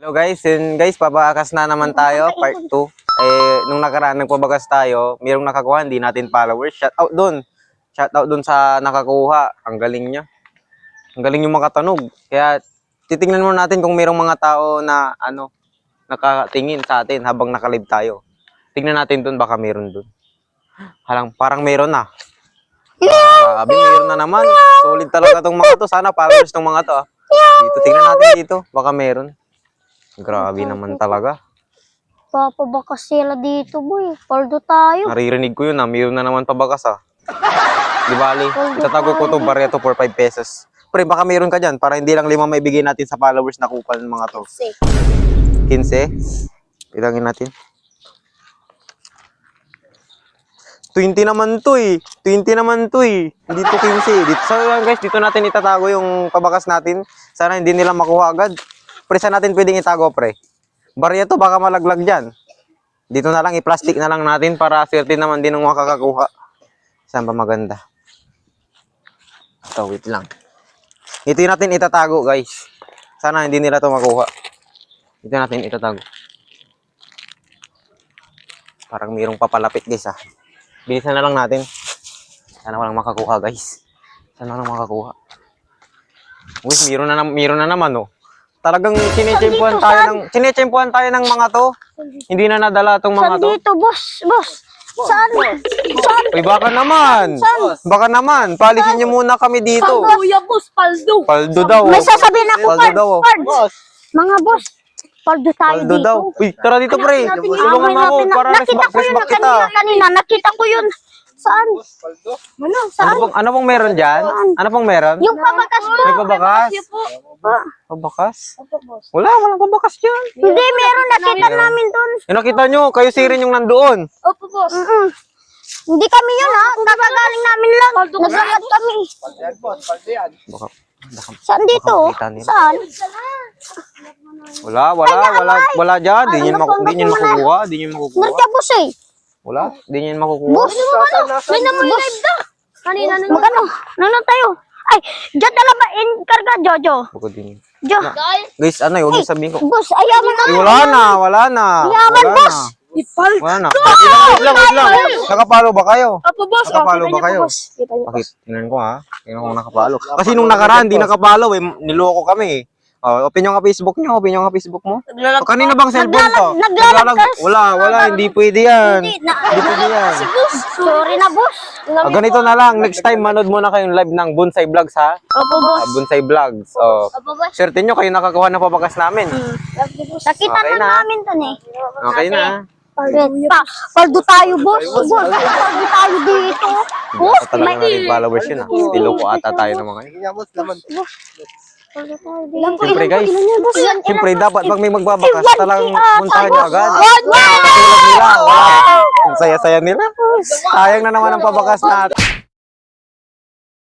Hello guys, yun guys, pabakas na naman tayo, part 2. Nung nakaraan nagpabagas tayo, mayroong nakakuha, hindi natin followers. Shoutout dun sa nakakuha. Ang galing niya. Ang galing yung makatanog. Kaya titingnan mo natin kung mayroong mga tao na nakatingin sa atin habang nakalive tayo. Tingnan natin dun, baka mayroon dun. Parang mayroon na. Grabe, mayroon na naman. Solid talaga tong mga to. Sana followers tong mga to. Dito, tingnan natin dito. Baka mayroon. Grabe naman talaga. Papabakas sila dito, boy. Paldo tayo. Naririnig ko yun mayroon na naman pabakas Di bali, itatago ko to Barreto for 5 pesos. Pre, baka mayroon ka dyan para hindi lang 5 maibigay natin sa followers na kupal ng mga to. 15. Ilangin natin. 20 naman to 20 naman to Hindi to 15. Dito, so guys, dito natin itatago yung pabakas natin. Sana hindi nila makuha agad. Pre, saan natin pwedeng itago, pre? Barya to, baka malaglag dyan. Dito na lang, i-plastic na lang natin para swerte naman din ng makakakuha. Saan ba maganda? Ito, wait lang. Ito yung natin itatago, guys. Sana hindi nila to makuha. Ito natin itatago. Parang mayroong papalapit, guys, Bilisan na lang natin. Sana walang makakuha, guys. Sana walang makakuha. Uy, mayroon na naman, Talagang sinechempuhan tayo ng mga to. Hindi na nadala tong mga to. Saan dito, boss? Saan? Uy, baka naman. Baka naman. Palisin niyo muna kami dito. Kuya, boss, paldo. Paldo daw. May sasabihin ako, Paldo daw. Mga boss, paldo tayo Paldo dito. daw. Uy, tara dito, pre. Tulungan mo ako para resback kita. Kanina, nakita ko yun. Saan? Saan? Ano pong meron dyan? Ano pong meron? Yung pabakas po. May pabakas? Pabakas? Walang pabakas dyan. Hindi, meron. Nakita namin dun. Yung nakita nyo, kayo sirin yung nandoon. Opo, boss. Hindi kami yun, Kakagaling namin lang. Naglalat kami. Baka, Saan dito? makita nila. Saan? Wala dyan. Di nyo makukuha. Narka, boss, Wala, di nyo makukuha. Boss, may naman live na. Kanina na. Magano? Nanonood tayo. Ay, dyan na lang ba in karga, Jojo? Baka din. Jo. Guys, huwag yung sabihin ko. Boss, ayaw mo na. Wala na. Yaman, boss. Wala na. Wait lang. Nakapalo ba kayo? Opo, boss. Nakapalo ba kayo? Kita niyo, Bakit? Tingnan ko Tingnan ko nakapalo. Kasi nung nakaraan, di nakapalo niloko kami opinion ka Facebook nyo, kanina bang cellphone to? Wala, hindi pwede yan. Hindi pwede yan. Sorry na, boss. Ganito na lang, next time manood muna kayong live ng Bonsai Vlogs Opo, boss. Bonsai Vlogs. Opo, boss. Swerte nyo, kayo nakakuha ng pabakas namin. Nakita Okay na na. namin to, Okay na. Paldo tayo, boss. Paldo tayo dito. Boss, Sa talagang natin followers yun Piloko ata tayo ng mga yun. Siyempre guys, siyempre dapat pag may magbabakas talagang puntahan nyo agad. Tulad nila, ang saya-saya nila. Sayang na naman ang pabakas natin.